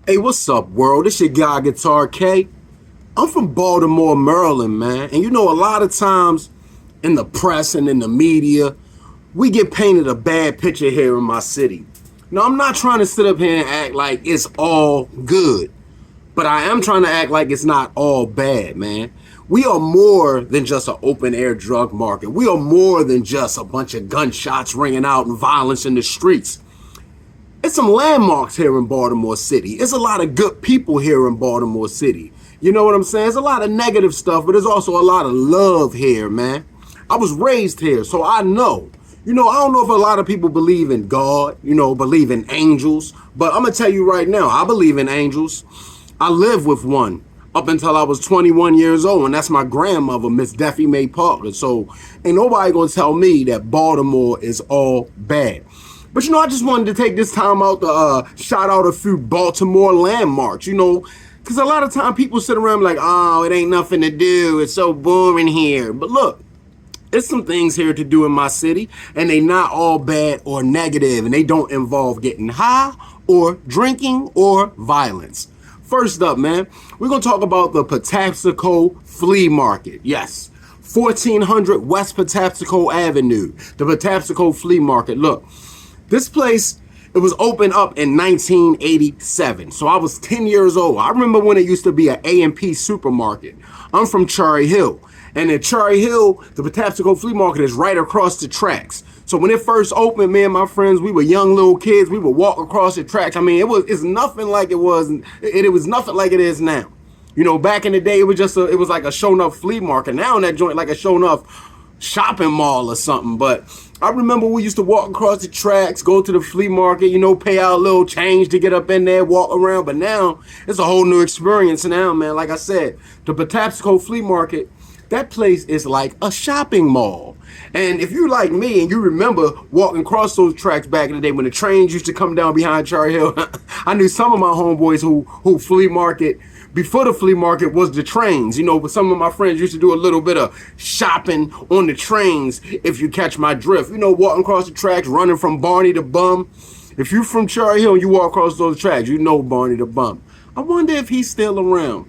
Hey, what's up, world? It's your guy, Guitar K. I'm from Baltimore, Maryland, man. And you know, a lot of times in the press and in the media, we get painted a bad picture here in my city. Now, I'm not trying to sit up here and act like it's all good, but I am trying to act like it's not all bad, man. We are more than just an open air drug market. We are more than just a bunch of gunshots ringing out and violence in the streets. It's some landmarks here in Baltimore City. It's a lot of good people here in Baltimore City. You know what I'm saying? There's a lot of negative stuff, but there's also a lot of love here, man. I was raised here, so I know. You know, I don't know if a lot of people believe in God, believe in angels, but I'm going to tell you right now, I believe in angels. I live with one up until I was 21 years old, and that's my grandmother, Miss Deffy Mae Parker. So ain't nobody going to tell me that Baltimore is all bad. But, I just wanted to take this time out to shout out a few Baltimore landmarks, because a lot of time people sit around like, oh, it ain't nothing to do. It's so boring here. But look, there's some things here to do in my city, and they not all bad or negative, and they don't involve getting high or drinking or violence. First up, man, we're going to talk about the Patapsco Flea Market. Yes, 1400 West Patapsco Avenue, the Patapsco Flea Market. Look. This place, it was opened up in 1987, so I was 10 years old. I remember when it used to be an A&P supermarket. I'm from Cherry Hill, and in Cherry Hill, the Patapsco Flea Market is right across the tracks. So when it first opened, me and my friends, we were young little kids. We would walk across the tracks. I mean, it's nothing like it was. It was nothing like it is now. Back in the day, it was like a shown up flea market. Now that joint like a shown up shopping mall or something. But I remember we used to walk across the tracks, go to the flea market, pay out a little change to get up in there, walk around. But now it's a whole new experience now, man. Like I said, the Patapsco Flea Market, that place is like a shopping mall. And if you like me and you remember walking across those tracks back in the day when the trains used to come down behind Cherry Hill, I knew some of my homeboys who flea market before the flea market was the trains, but some of my friends used to do a little bit of shopping on the trains, if you catch my drift. Walking across the tracks, running from Barney to Bum. If you from Cherry Hill and you walk across those tracks, you know Barney to Bum. I wonder if he's still around.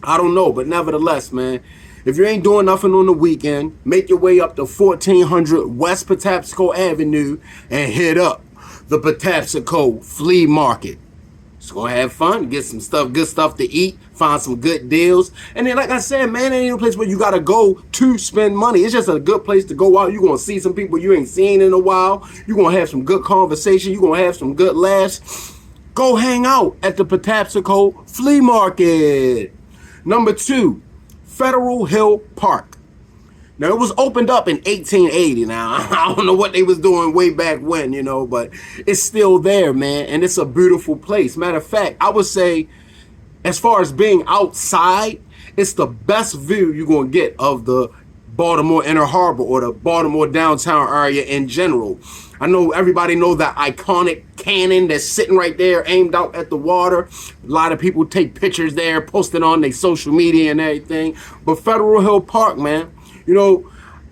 I don't know, but nevertheless, man, if you ain't doing nothing on the weekend, make your way up to 1400 West Patapsco Avenue and hit up the Patapsco Flea Market. Just gonna have fun, get some good stuff to eat, find some good deals. And then, like I said, man, it ain't a place where you gotta go to spend money. It's just a good place to go out. You're gonna see some people you ain't seen in a while. You're gonna have some good conversation. You're gonna have some good laughs. Go hang out at the Patapsco Flea Market. Number 2, Federal Hill Park. Now, it was opened up in 1880. Now, I don't know what they was doing way back when, but it's still there, man, and it's a beautiful place. Matter of fact, I would say, as far as being outside, it's the best view you're going to get of the Baltimore Inner Harbor or the Baltimore downtown area in general. I know everybody know that iconic cannon that's sitting right there aimed out at the water. A lot of people take pictures there, post it on their social media and everything. But Federal Hill Park, man,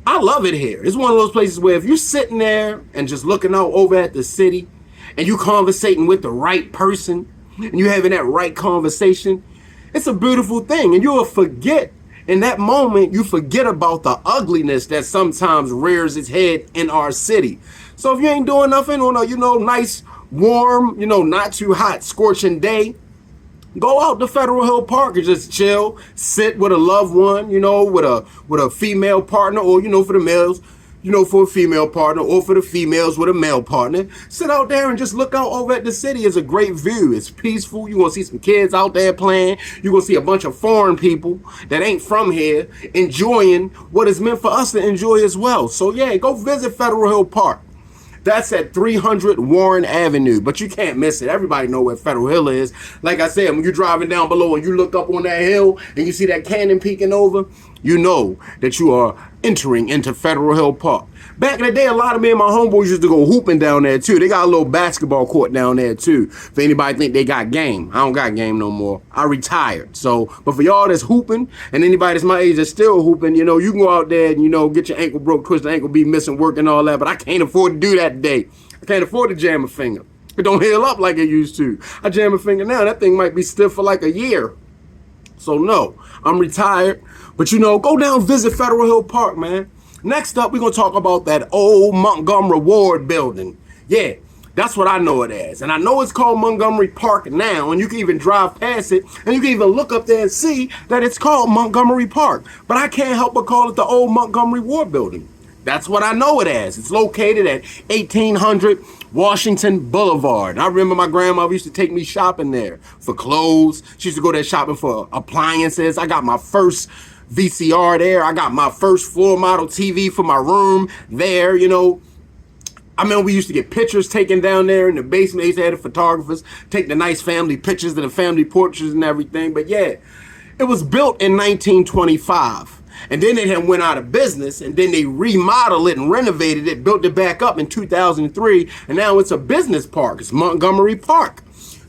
I love it here. It's one of those places where if you're sitting there and just looking out over at the city and you conversating with the right person and you having that right conversation, it's a beautiful thing. And you'll forget in that moment, you forget about the ugliness that sometimes rears its head in our city. So if you ain't doing nothing on a, nice, warm, not too hot, scorching day, go out to Federal Hill Park and just chill, sit with a loved one, with a female partner, or, for the males, for a female partner, or for the females with a male partner. Sit out there and just look out over at the city. It's a great view. It's peaceful. You're going to see some kids out there playing. You're going to see a bunch of foreign people that ain't from here enjoying what is meant for us to enjoy as well. So, yeah, go visit Federal Hill Park. That's at 300 Warren Avenue, but you can't miss it. Everybody know where Federal Hill is. Like I said, when you're driving down below and you look up on that hill and you see that cannon peeking over, you know that you are entering into Federal Hill Park. Back in the day, a lot of me and my homeboys used to go hooping down there too. They got a little basketball court down there too. If anybody think they got game, I don't got game no more. I retired. So, but for y'all that's hooping and anybody that's my age that's still hooping, you can go out there and, get your ankle broke, twist the ankle, be missing work and all that. But I can't afford to do that today. I can't afford to jam a finger. It don't heal up like it used to. I jam a finger now, that thing might be stiff for like a year. So no, I'm retired. But go down visit Federal Hill Park, man. Next up, we're going to talk about that old Montgomery Ward building. Yeah, that's what I know it as. And I know it's called Montgomery Park now, and you can even drive past it, and you can even look up there and see that it's called Montgomery Park. But I can't help but call it the old Montgomery Ward building. That's what I know it as. It's located at 1800 Washington Boulevard. And I remember my grandmother used to take me shopping there for clothes. She used to go there shopping for appliances. I got my first VCR there. I got my first floor model TV for my room there, I mean, we used to get pictures taken down there in the basement. They used to have the photographers take the nice family pictures and the family portraits and everything. But yeah, it was built in 1925. And then it had went out of business, and then they remodeled it and renovated it, built it back up in 2003, and now it's a business park. It's Montgomery Park.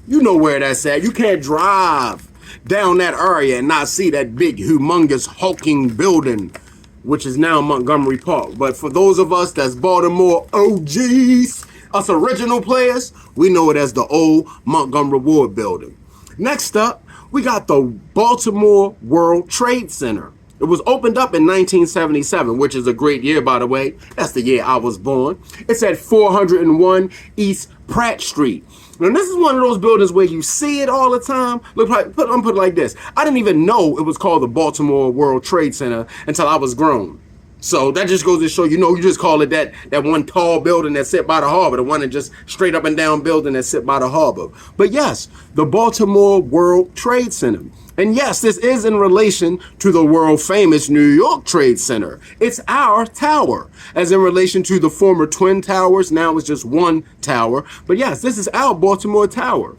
You know where that's at. You can't drive down that area and not see that big, humongous, hulking building, which is now Montgomery Park. But for those of us that's Baltimore OGs, us original players, we know it as the old Montgomery Ward building. Next up, we got the Baltimore World Trade Center. It was opened up in 1977, which is a great year, by the way. That's the year I was born. It's at 401 East Pratt Street. Now, this is one of those buildings where you see it all the time. Look, I'm put it like this. I didn't even know it was called the Baltimore World Trade Center until I was grown. So that just goes to show, you just call it that one tall building that sit by the harbor, the one that just straight up and down building that sit by the harbor. But yes, the Baltimore World Trade Center. And yes, this is in relation to the world famous New York Trade Center. It's our tower, as in relation to the former Twin Towers. Now it's just one tower. But yes, this is our Baltimore Tower.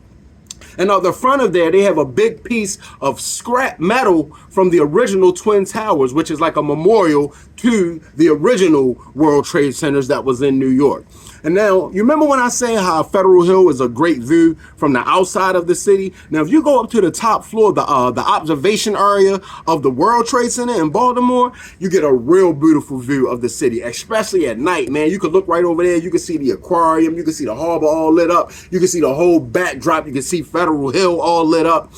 And on the front of there, they have a big piece of scrap metal from the original Twin Towers, which is like a memorial to the original World Trade Centers that was in New York. And now, you remember when I say how Federal Hill is a great view from the outside of the city? Now, if you go up to the top floor, the observation area of the World Trade Center in Baltimore, you get a real beautiful view of the city, especially at night, man. You can look right over there. You can see the aquarium. You can see the harbor all lit up. You can see the whole backdrop. You can see Federal Hill all lit up.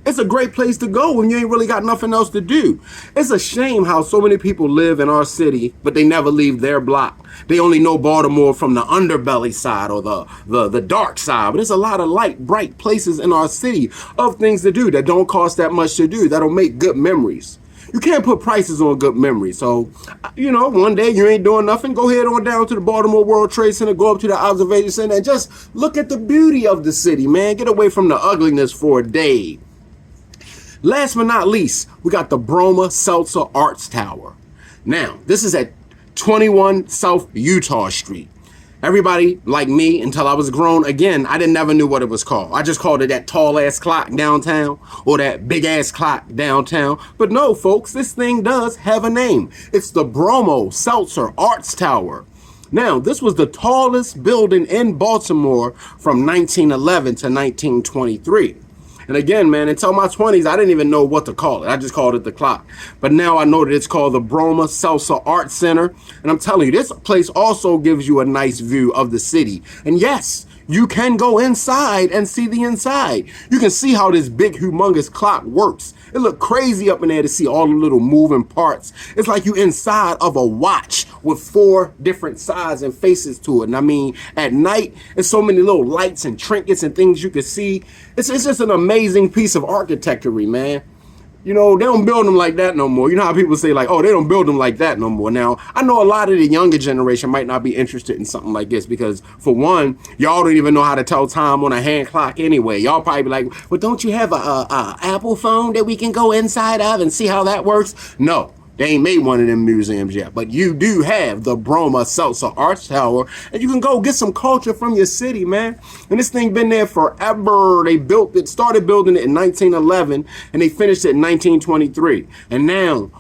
It's a great place to go when you ain't really got nothing else to do. It's a shame how so many people live in our city, but they never leave their block. They only know Baltimore from the underbelly side or the dark side. But there's a lot of light, bright places in our city of things to do that don't cost that much to do, that'll make good memories. You can't put prices on good memories. So, one day you ain't doing nothing, go ahead on down to the Baltimore World Trade Center, go up to the observation center, and just look at the beauty of the city, man. Get away from the ugliness for a day. Last but not least, we got the Broma Seltzer Arts Tower. Now, this is at 21 South Utah Street. Everybody, like me, until I was grown, again, I never knew what it was called. I just called it that tall-ass clock downtown or that big-ass clock downtown. But no, folks, this thing does have a name. It's the Broma Seltzer Arts Tower. Now, this was the tallest building in Baltimore from 1911 to 1923. And again, man, until my 20s, I didn't even know what to call it. I just called it the clock. But now I know that it's called the Broma Seltzer Art Center. And I'm telling you, this place also gives you a nice view of the city. And yes, you can go inside and see the inside. You can see how this big, humongous clock works. It looked crazy up in there to see all the little moving parts. It's like you inside of a watch with 4 different sides and faces to it. And I mean, at night, there's so many little lights and trinkets and things you can see. It's just an amazing piece of architecture, man. They don't build them like that no more. You know how people say like, oh, they don't build them like that no more. Now, I know a lot of the younger generation might not be interested in something like this because, for one, y'all don't even know how to tell time on a hand clock anyway. Y'all probably be like, well, don't you have a Apple phone that we can go inside of and see how that works? No. They ain't made one of them museums yet, but you do have the Broma Seltzer Arts Tower, and you can go get some culture from your city, man. And this thing been there forever. They started building it in 1911, and they finished it in 1923. And now,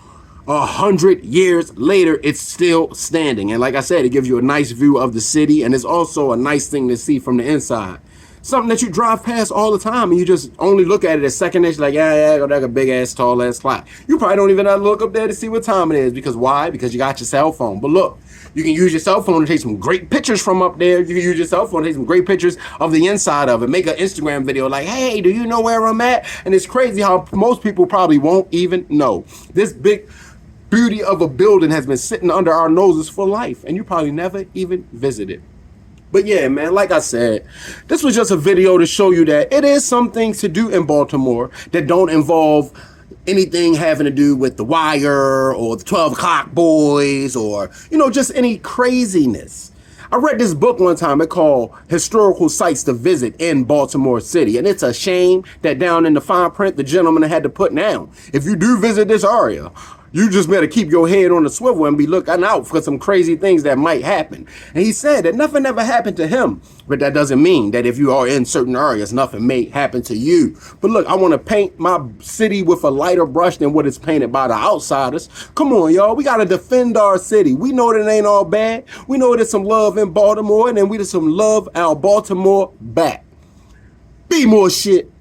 100 years later, it's still standing. And like I said, it gives you a nice view of the city, and it's also a nice thing to see from the inside. Something that you drive past all the time and you just only look at it a second nature, like, yeah, that's a big ass, tall ass clock. You probably don't even have to look up there to see what time it is. Because why? Because you got your cell phone. But look, You can use your cell phone to take some great pictures from up there. You can use your cell phone to take some great pictures of the inside of it. Make an Instagram video like, hey, do you know where I'm at? And it's crazy how most people probably won't even know. This big beauty of a building has been sitting under our noses for life, and you probably never even visited. But yeah, man, like I said, this was just a video to show you that it is some things to do in Baltimore that don't involve anything having to do with The Wire or the 12 o'clock boys or, just any craziness. I read this book one time. It's called Historical Sites to Visit in Baltimore City. And it's a shame that down in the fine print, the gentleman had to put down, if you do visit this area, you just better keep your head on the swivel and be looking out for some crazy things that might happen. And he said that nothing ever happened to him, but that doesn't mean that if you are in certain areas, nothing may happen to you. But look, I want to paint my city with a lighter brush than what is painted by the outsiders. Come on, y'all. We got to defend our city. We know that it ain't all bad. We know there's some love in Baltimore, and then we just some love our Baltimore back. Be more shit.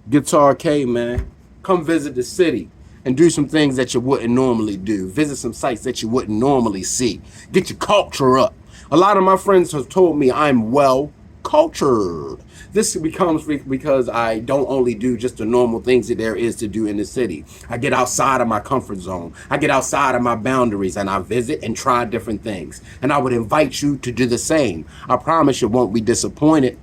Guitar K, man. Come visit the city and do some things that you wouldn't normally do. Visit some sites that you wouldn't normally see. Get your culture up. A lot of my friends have told me I'm well cultured. This becomes because I don't only do just the normal things that there is to do in the city. I get outside of my comfort zone. I get outside of my boundaries and I visit and try different things. And I would invite you to do the same. I promise you won't be disappointed.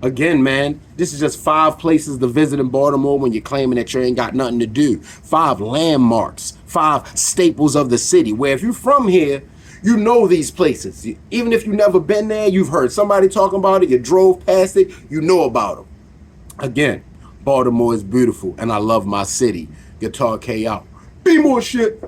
Again, man, this is just 5 places to visit in Baltimore when you're claiming that you ain't got nothing to do. 5 landmarks, 5 staples of the city, where if you're from here, you know these places. Even if you've never been there, you've heard somebody talking about it, you drove past it, you know about them. Again, Baltimore is beautiful, and I love my city. Guitar K out. Be more shit.